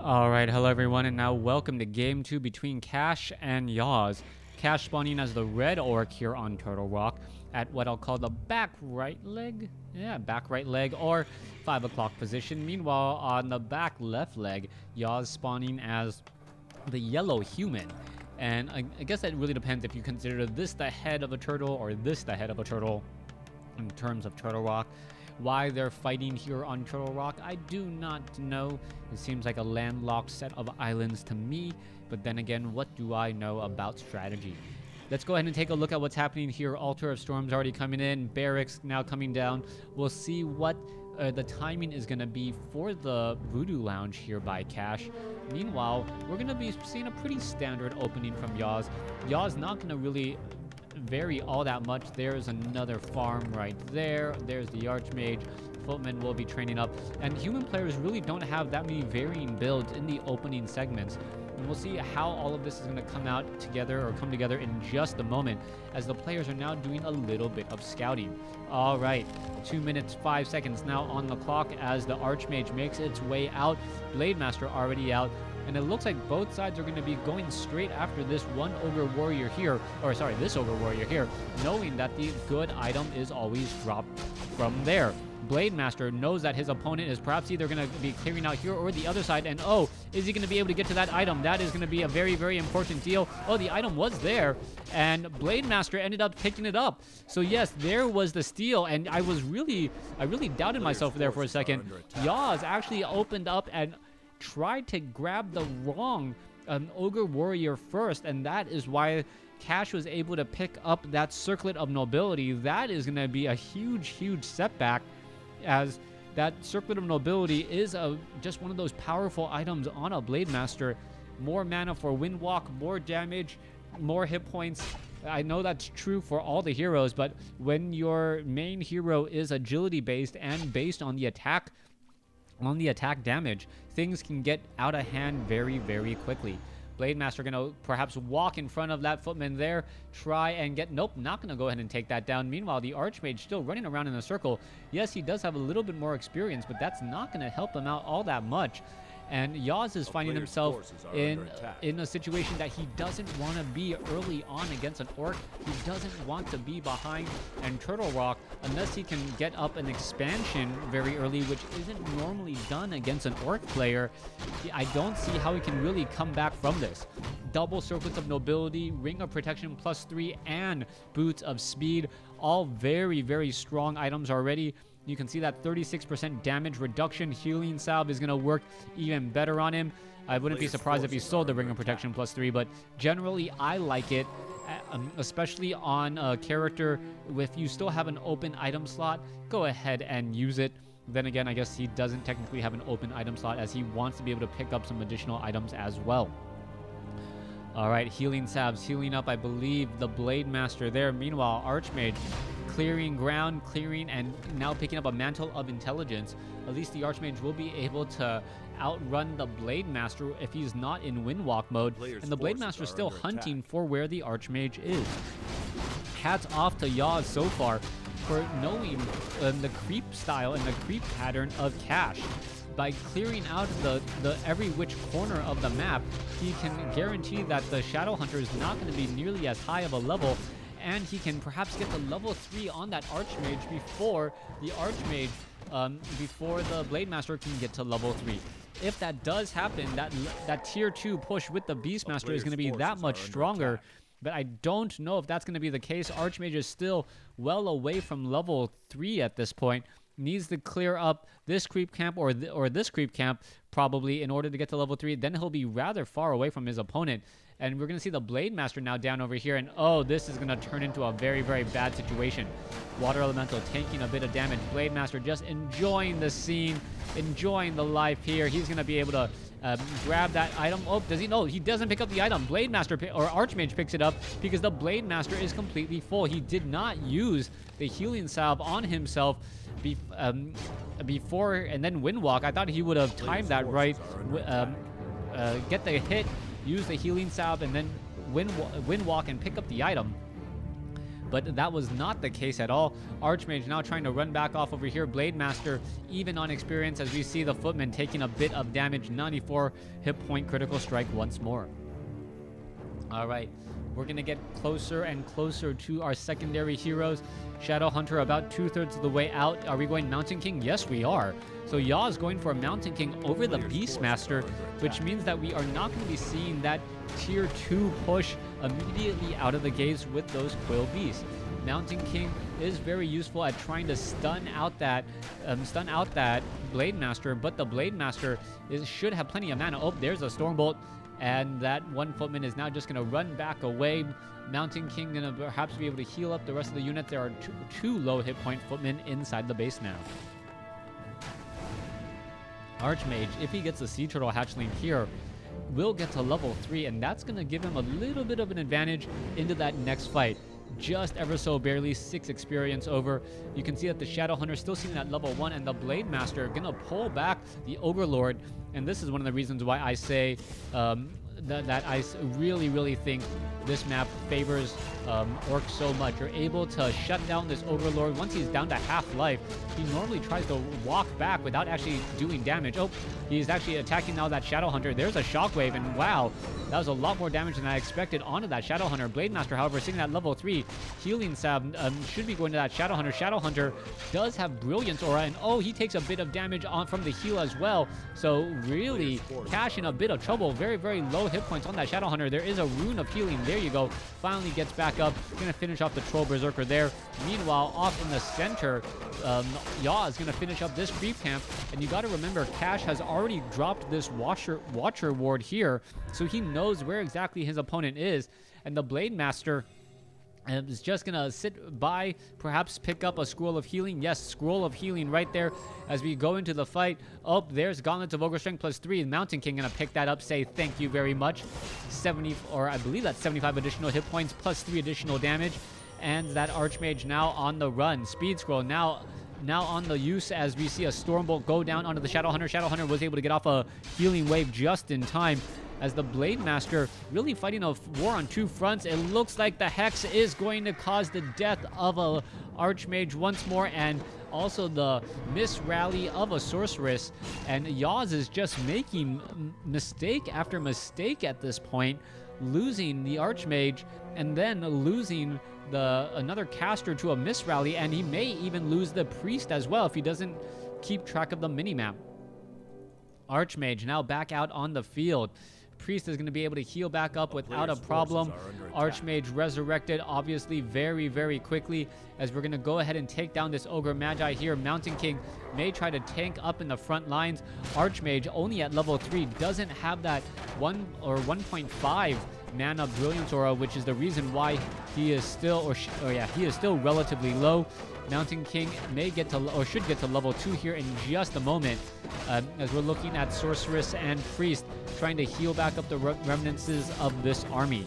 Alright, hello everyone, and now welcome to Game 2 between Cash and yAws. Cash spawning as the red orc here on Turtle Rock at what I'll call the back right leg? Yeah, back right leg or 5 o'clock position. Meanwhile, on the back left leg, yAws spawning as the yellow human. And I guess that really depends if you consider this the head of a turtle or this the head of a turtle in terms of Turtle Rock. Why they're fighting here on Turtle Rock, I do not know. It seems like a landlocked set of islands to me, but then again, what do I know about strategy? Let's go ahead and take a look at what's happening here. Altar of Storms already coming in, Barracks now coming down. We'll see what the timing is going to be for the Voodoo Lounge here by Cash. Meanwhile, we're going to be seeing a pretty standard opening from yAws. yAws not going to really vary all that much. There's another farm right there. There's the Archmage. Footman will be training up, and human players really don't have that many varying builds in the opening segments. And we'll see how all of this is going to come together in just a moment, as the players are now doing a little bit of scouting. All right, 2 minutes 5 seconds now on the clock as the Archmage makes its way out. Blademaster already out. And it looks like both sides are going to be going straight after this one Ogre Warrior here, this Ogre Warrior here, knowing that the good item is always dropped from there. Blademaster knows that his opponent is perhaps either going to be clearing out here or the other side, and oh, is he going to be able to get to that item? That is going to be a very, very important deal. Oh, the item was there, and Blademaster ended up picking it up. So yes, there was the steal, and I really doubted myself there for a second. yAws actually opened up and tried to grab the wrong Ogre Warrior first, and that is why Cash was able to pick up that Circlet of Nobility. That is going to be a huge setback, as that Circlet of Nobility is just one of those powerful items on a Blademaster. More mana for Windwalk, more damage, more hit points. I know that's true for all the heroes, but when your main hero is agility based and based on the attack damage, things can get out of hand very, very quickly. Blademaster gonna perhaps walk in front of that Footman there, try and get, nope, not gonna go ahead and take that down. Meanwhile, the Archmage still running around in a circle. Yes, he does have a little bit more experience, but that's not gonna help him out all that much. And yAws is finding himself in a situation that he doesn't want to be early on against an orc. He doesn't want to be behind and Turtle Rock unless he can get up an expansion very early, which isn't normally done against an orc player. I don't see how he can really come back from this. Double Circlets of Nobility, Ring of Protection +3, and Boots of Speed. All very, very strong items already. You can see that 36% damage reduction. Healing Salve is going to work even better on him. I wouldn't be surprised if he sold the Ring of Protection +3, but generally I like it, especially on a character if you still have an open item slot. Go ahead and use it. Then again, I guess he doesn't technically have an open item slot, as he wants to be able to pick up some additional items as well. All right, Healing Salves healing up, I believe, the Blademaster there. Meanwhile, Archmage clearing ground, and now picking up a Mantle of Intelligence. At least the Archmage will be able to outrun the Blademaster if he's not in Windwalk mode. And the Blademaster is still hunting for where the Archmage is. Hats off to yAws so far for knowing the creep style and the creep pattern of Cash. By clearing out the every which corner of the map, he can guarantee that the Shadow Hunter is not going to be nearly as high of a level, and he can perhaps get to level 3 on that Archmage before the Blademaster can get to level 3. If that does happen, that tier 2 push with the Beastmaster is going to be that much stronger. But I don't know if that's going to be the case. Archmage is still well away from level 3 at this point. Needs to clear up this creep camp or this creep camp probably in order to get to level 3. Then he'll be rather far away from his opponent. And we're going to see the Blademaster now down over here. And oh, this is going to turn into a very, very bad situation. Water Elemental taking a bit of damage. Blademaster just enjoying the scene, enjoying the life here. He's going to be able to grab that item. Oh, does he? No, he doesn't pick up the item. Blademaster or Archmage picks it up because the Blademaster is completely full. He did not use the Healing Salve on himself before and then Windwalk. I thought he would have timed that right. Get the hit, use the Healing Salve, and then Windwalk and pick up the item. But that was not the case at all. Archmage now trying to run back off over here. Blade Master, even on experience, as we see the Footman taking a bit of damage. 94 hit point critical strike once more. All right, we're going to get closer and closer to our secondary heroes. Shadowhunter about 2/3 of the way out. Are we going Mountain King? Yes, we are. So yAws going for a Mountain King over the Beastmaster, which means that we are not going to be seeing that tier 2 push immediately out of the gates with those Quill Beasts. Mountain King is very useful at trying to stun out that Blade Master, but the Blade Master should have plenty of mana. Oh, there's a Stormbolt, and that one Footman is now just going to run back away. Mountain King going to perhaps be able to heal up the rest of the units. There are two low hit point Footmen inside the base now. Archmage, if he gets a Sea Turtle hatchling here, will get to level 3, and that's going to give him a little bit of an advantage into that next fight. Just ever so barely, 6 experience over. You can see that the Shadowhunter still sitting at level 1, and the Blade Master going to pull back the Ogre Lord. And this is one of the reasons why I say that I really think this map favors Orcs so much. You're able to shut down this Ogre Lord. Once he's down to half life, he normally tries to walk back without actually doing damage. Oh, he's actually attacking now that Shadowhunter. There's a Shockwave, and wow, that was a lot more damage than I expected onto that Shadowhunter. Blade Master, however, sitting at level 3. Healing Salve should be going to that Shadowhunter. Shadowhunter does have Brilliance Aura, and oh, he takes a bit of damage from the heal as well. So really, Cash in a bit of trouble. Very low hit points on that Shadowhunter. There is a Rune of Healing. There you go. Finally gets back up. Gonna finish off the Troll Berserker there. Meanwhile, off in the center, yAws is gonna finish up this creep camp. And you gotta remember, Cash has already dropped this Watcher Ward here, so he knows where exactly his opponent is. And the Blade Master is just gonna sit by, perhaps pick up a Scroll of Healing. Yes, Scroll of Healing right there as we go into the fight. Oh, there's Gauntlets of Ogre Strength +3. Mountain King gonna pick that up, say thank you very much. 70, or I believe that's 75 additional hit points +3 additional damage. And that Archmage now on the run. Speed Scroll now on the use as we see a Stormbolt go down onto the Shadowhunter. Shadowhunter was able to get off a healing wave just in time, as the Blade Master really fighting a war on 2 fronts. It looks like the Hex is going to cause the death of a Archmage once more, and also the misrally of a Sorceress. And yAws is just making mistake after mistake at this point, losing the Archmage and then losing another caster to a misrally, and he may even lose the Priest as well if he doesn't keep track of the minimap. Archmage now back out on the field. Priest is going to be able to heal back up without a problem. Archmage resurrected, obviously, very quickly, as we're going to go ahead and take down this Ogre Magi here. Mountain King may try to tank up in the front lines. Archmage, only at level 3, doesn't have that 1 or 1.5 mana Brilliance Aura, which is the reason why he is still, he is still relatively low. Mountain King may get to, or should get to level 2 here in just a moment, as we're looking at Sorceress and Priest trying to heal back up the remnants of this army.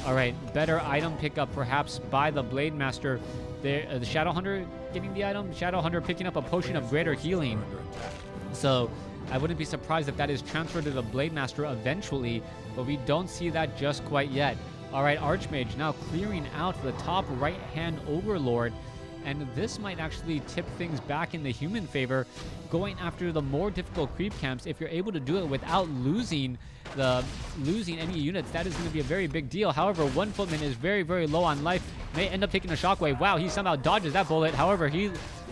All right, better item pickup perhaps by the Blade Master. The Shadowhunter getting the item. Shadowhunter picking up a Potion of Greater Healing. So I wouldn't be surprised if that is transferred to the Blade Master eventually, but we don't see that just quite yet. All right, Archmage now clearing out the top right-hand Overlord. And this might actually tip things back in the human favor, going after the more difficult creep camps. If you're able to do it without losing any units, that is going to be a very big deal. However, one Footman is very low on life, may end up taking a Shockwave. Wow, he somehow dodges that bullet. However,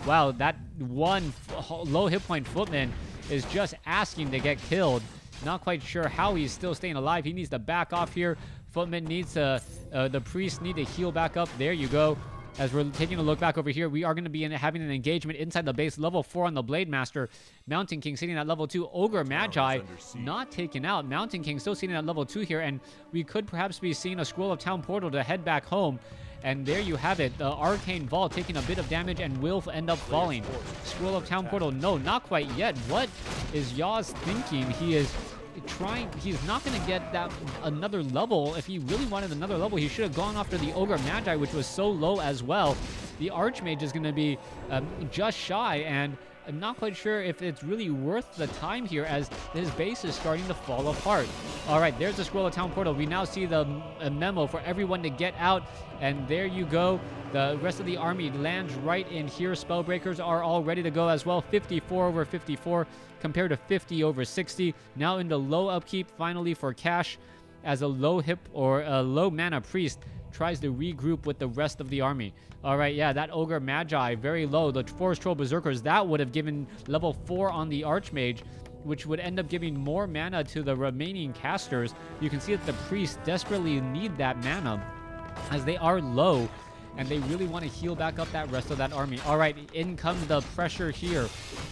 wow, that one low hit point Footman is just asking to get killed. Not quite sure how he's still staying alive. He needs to back off here. Footman needs to, the Priest need to heal back up. There you go. As we're taking a look back over here, we are going to be having an engagement inside the base. Level 4 on the Blade Master. Mountain King sitting at level 2. Ogre Magi not taken out. Mountain King still sitting at level 2 here. And we could perhaps be seeing a Scroll of Town Portal to head back home. And there you have it. The Arcane Vault taking a bit of damage and will end up falling. Scroll of Town Portal. No, not quite yet. What is yAws thinking? He's not going to get that another level. If he really wanted another level, he should have gone after the Ogre Magi, which was so low as well. The Archmage is going to be just shy, and I'm not quite sure if it's really worth the time here, as his base is starting to fall apart. All right, there's the Scroll of Town Portal. We now see the memo for everyone to get out, and there you go. The rest of the army lands right in here. Spellbreakers are all ready to go as well. 54 over 54 compared to 50 over 60. Now into low upkeep finally for Cash, as a low hip or a low mana priest tries to regroup with the rest of the army. All right, yeah, that Ogre Magi, very low. The Forest Troll Berserkers, that would have given level 4 on the Archmage, which would end up giving more mana to the remaining casters. You can see that the priests desperately need that mana, as they are low, and they really want to heal back up that rest of that army. All right, in comes the pressure here.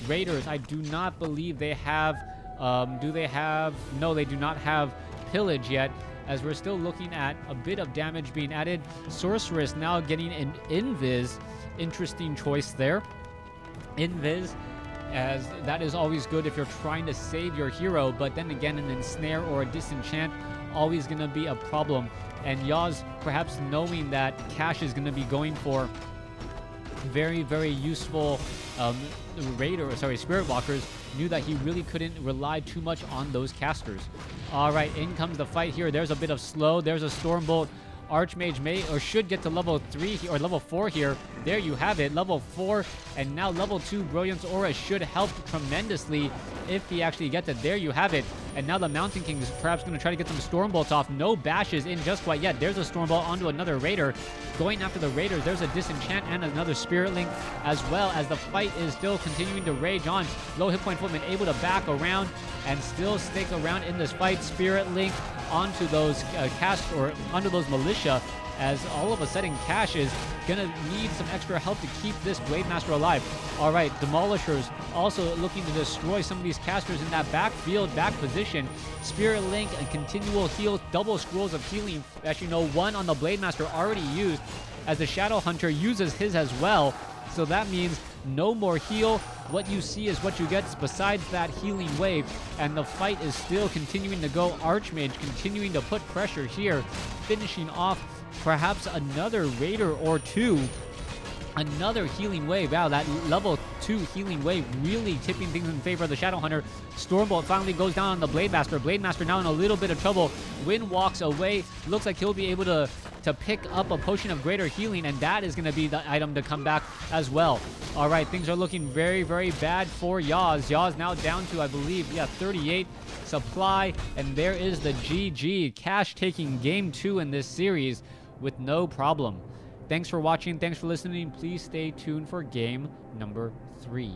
Raiders, I do not believe they have... do they have... No, they do not have Pillage yet, as we're still looking at a bit of damage being added. Sorceress now getting an Invis. Interesting choice there. Invis, as that is always good if you're trying to save your hero, but then again, an Ensnare or a Disenchant always going to be a problem. And yAws, perhaps knowing that Cash is going to be going for very, very useful Spirit Walkers, knew that he really couldn't rely too much on those casters. All right, in comes the fight here. There's a bit of slow. There's a Stormbolt. Archmage may or should get to level 3 or level 4 here. There you have it, level 4, and now level 2 Brilliance Aura should help tremendously if he actually gets it. There you have it, and now the Mountain King is perhaps going to try to get some Stormbolts off. No bashes in just quite yet. There's a Stormbolt onto another Raider. Going after the Raiders, there's a Disenchant and another Spirit Link, as well as the fight is still continuing to rage on. Low hit point Footman able to back around and still stick around in this fight. Spirit Link onto those onto those militia, as all of a sudden Cash is gonna need some extra help to keep this Blade Master alive. All right, Demolishers also looking to destroy some of these casters in that backfield, back position. Spirit Link and continual heal, double scrolls of healing. Actually, no, one on the Blade Master already used, as the Shadow Hunter uses his as well. So that means no more heal. What you see is what you get besides that healing wave, and the fight is still continuing to go. Archmage continuing to put pressure here, finishing off perhaps another Raider or two. Another healing wave. Wow, that level 2 healing wave really tipping things in favor of the Shadow Hunter. Stormbolt finally goes down on the Blade Master. Blade Master now in a little bit of trouble. Wind walks away. Looks like he'll be able to pick up a Potion of Greater Healing, and that is going to be the item to come back as well. All right, things are looking very, very bad for yAws. yAws now down to, I believe, 38 supply, and there is the GG. Cash taking game 2 in this series with no problem. Thanks for watching. Thanks for listening. Please stay tuned for game number 3.